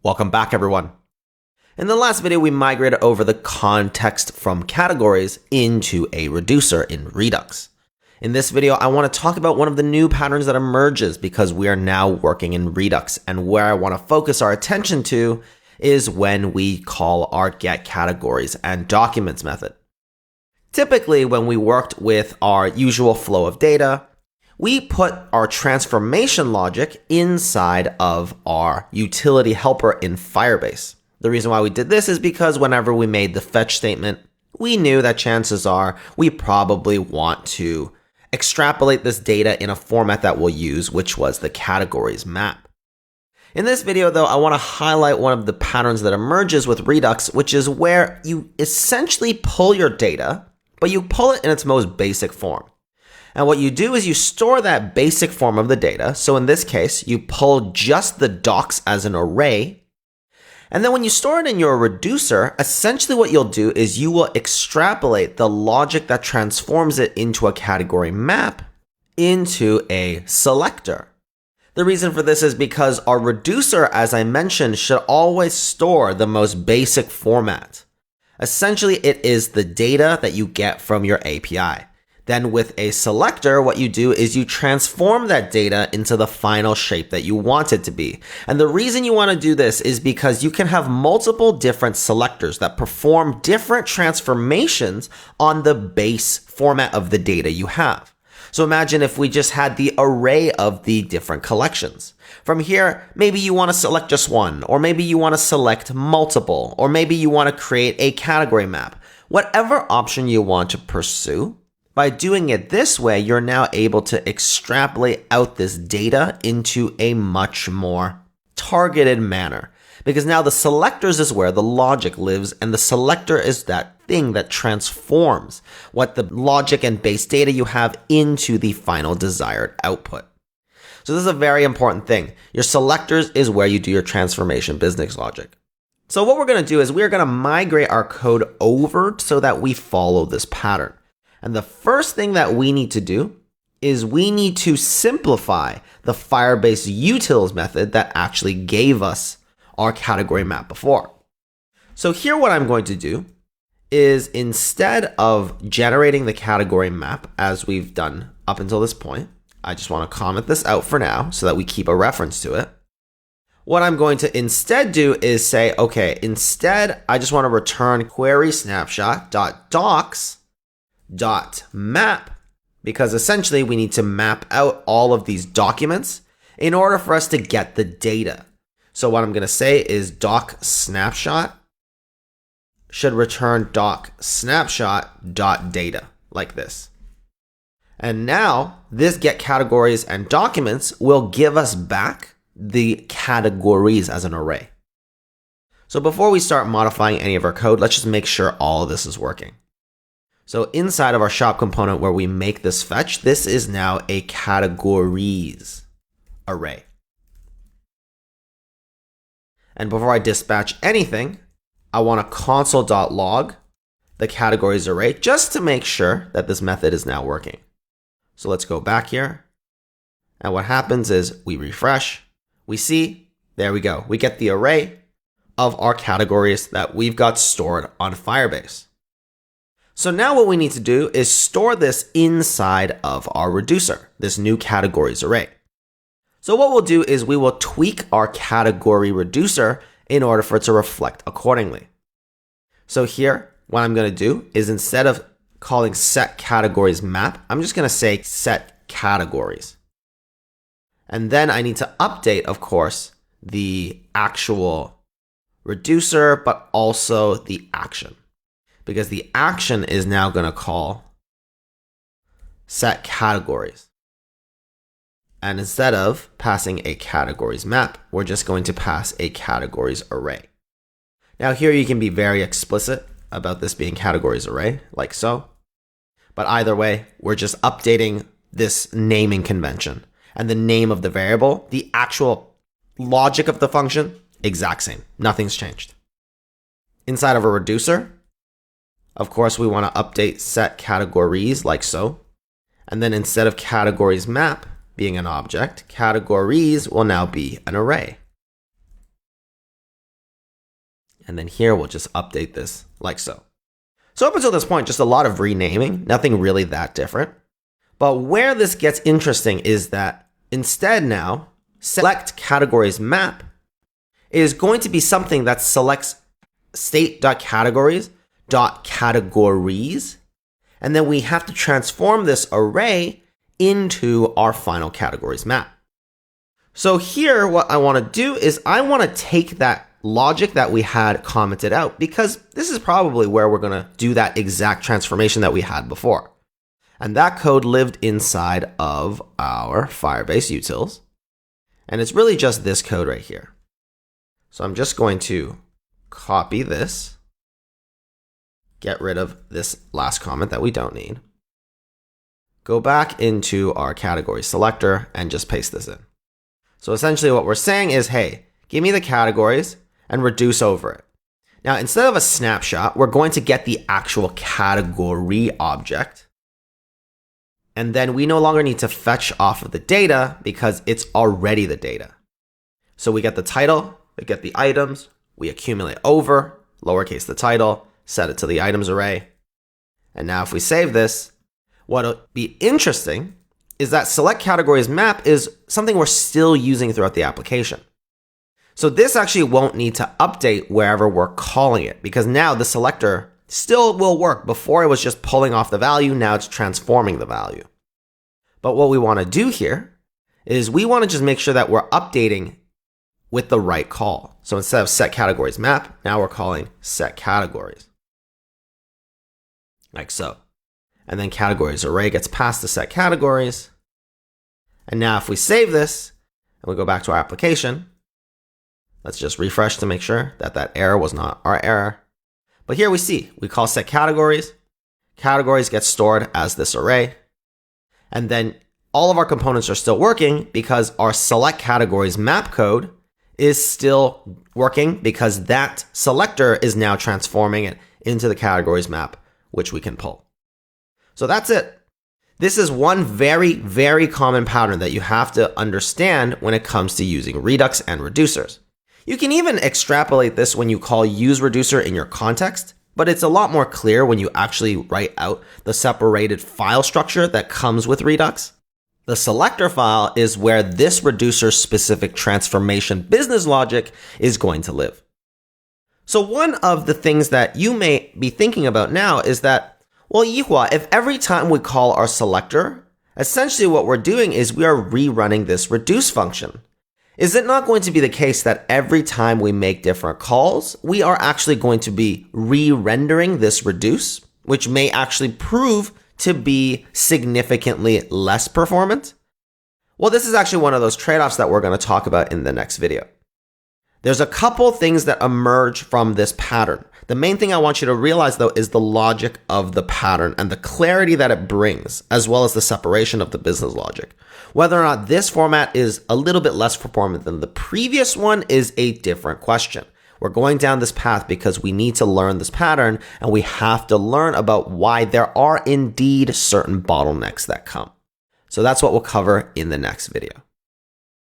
Welcome back, everyone. In the last video, we migrated over the context from categories into a reducer in Redux. In this video, I want to talk about one of the new patterns that emerges because we are now working in Redux, and where I want to focus our attention to is when we call our getCategories and documents method. Typically, when we worked with our usual flow of data, we put our transformation logic inside of our utility helper in Firebase. The reason why we did this is because whenever we made the fetch statement, we knew that chances are we probably want to extrapolate this data in a format that we'll use, which was the categories map. In this video, though, I want to highlight one of the patterns that emerges with Redux, which is where you essentially pull your data, but you pull it in its most basic form. And what you do is you store that basic form of the data. So in this case, you pull just the docs as an array. And then when you store it in your reducer, essentially what you'll do is you will extrapolate the logic that transforms it into a category map into a selector. The reason for this is because our reducer, as I mentioned, should always store the most basic format. Essentially, it is the data that you get from your API. Then with a selector, what you do is you transform that data into the final shape that you want it to be. And the reason you want to do this is because you can have multiple different selectors that perform different transformations on the base format of the data you have. So imagine if we just had the array of the different collections. From here, maybe you want to select just one, or maybe you want to select multiple, or maybe you want to create a category map. Whatever option you want to pursue, by doing it this way, you're now able to extrapolate out this data into a much more targeted manner. Because now the selectors is where the logic lives, and the selector is that thing that transforms what the logic and base data you have into the final desired output. So this is a very important thing. Your selectors is where you do your transformation business logic. So what we're going to do is we're going to migrate our code over so that we follow this pattern. And the first thing that we need to do is we need to simplify the Firebase utils method that actually gave us our category map before. So here what I'm going to do is instead of generating the category map as we've done up until this point, I just want to comment this out for now so that we keep a reference to it. What I'm going to instead do is say, okay, instead I just want to return query snapshot.docs.map, because essentially we need to map out all of these documents in order for us to get the data. So what I'm going to say is doc snapshot should return doc snapshot.data like this. And now this get categories and documents will give us back the categories as an array. So before we start modifying any of our code, let's just make sure all of this is working. So inside of our shop component where we make this fetch, this is now a categories array. And before I dispatch anything, I want to console.log the categories array just to make sure that this method is now working. So let's go back here. And what happens is we refresh. We see, there we go. We get the array of our categories that we've got stored on Firebase. So now what we need to do is store this inside of our reducer, this new categories array. So what we'll do is we will tweak our category reducer in order for it to reflect accordingly. So here, what I'm going to do is instead of calling set categories map, I'm just going to say set categories. And then I need to update, of course, the actual reducer, but also the action. Because the action is now going to call set categories. And instead of passing a categories map, we're just going to pass a categories array. Now here you can be very explicit about this being categories array, like so. But either way, we're just updating this naming convention. And the name of the variable, the actual logic of the function, exact same. Nothing's changed. Inside of a reducer, of course, we want to update set categories like so. And then instead of categories map being an object, categories will now be an array. And then here, we'll just update this like so. So up until this point, just a lot of renaming, nothing really that different. But where this gets interesting is that instead now, select categories map is going to be something that selects state.categories.categories. And then we have to transform this array into our final categories map. So here, what I want to do is I want to take that logic that we had commented out, because this is probably where we're going to do that exact transformation that we had before. And that code lived inside of our Firebase utils. And it's really just this code right here. So I'm just going to copy this, get rid of this last comment that we don't need, go back into our category selector and just paste this in. So essentially what we're saying is, hey, give me the categories and reduce over it. Now, instead of a snapshot, we're going to get the actual category object. And then we no longer need to fetch off of the data because it's already the data. So we get the title, we get the items, we accumulate over, lowercase the title, set it to the items array. And now if we save this, what'll be interesting is that select categories map is something we're still using throughout the application. So this actually won't need to update wherever we're calling it, because now the selector still will work. Before it was just pulling off the value, now it's transforming the value. But what we want to do here is we want to just make sure that we're updating with the right call. So instead of set categories map, now we're calling set categories. Like so. And then categories array gets passed to set categories. And now if we save this and we go back to our application, let's just refresh to make sure that that error was not our error. But here we see, we call set categories. Categories get stored as this array. And then all of our components are still working because our select categories map code is still working because that selector is now transforming it into the categories map, which we can pull. So that's it. This is one very, very common pattern that you have to understand when it comes to using Redux and reducers. You can even extrapolate this when you call use reducer in your context, but it's a lot more clear when you actually write out the separated file structure that comes with Redux. The selector file is where this reducer specific transformation business logic is going to live. So one of the things that you may be thinking about now is that, well, Yihua, if every time we call our selector, essentially what we're doing is we are rerunning this reduce function. Is it not going to be the case that every time we make different calls, we are actually going to be re-rendering this reduce, which may actually prove to be significantly less performant? Well, this is actually one of those trade-offs that we're going to talk about in the next video. There's a couple things that emerge from this pattern. The main thing I want you to realize, though, is the logic of the pattern and the clarity that it brings, as well as the separation of the business logic. Whether or not this format is a little bit less performant than the previous one is a different question. We're going down this path because we need to learn this pattern, and we have to learn about why there are indeed certain bottlenecks that come. So that's what we'll cover in the next video.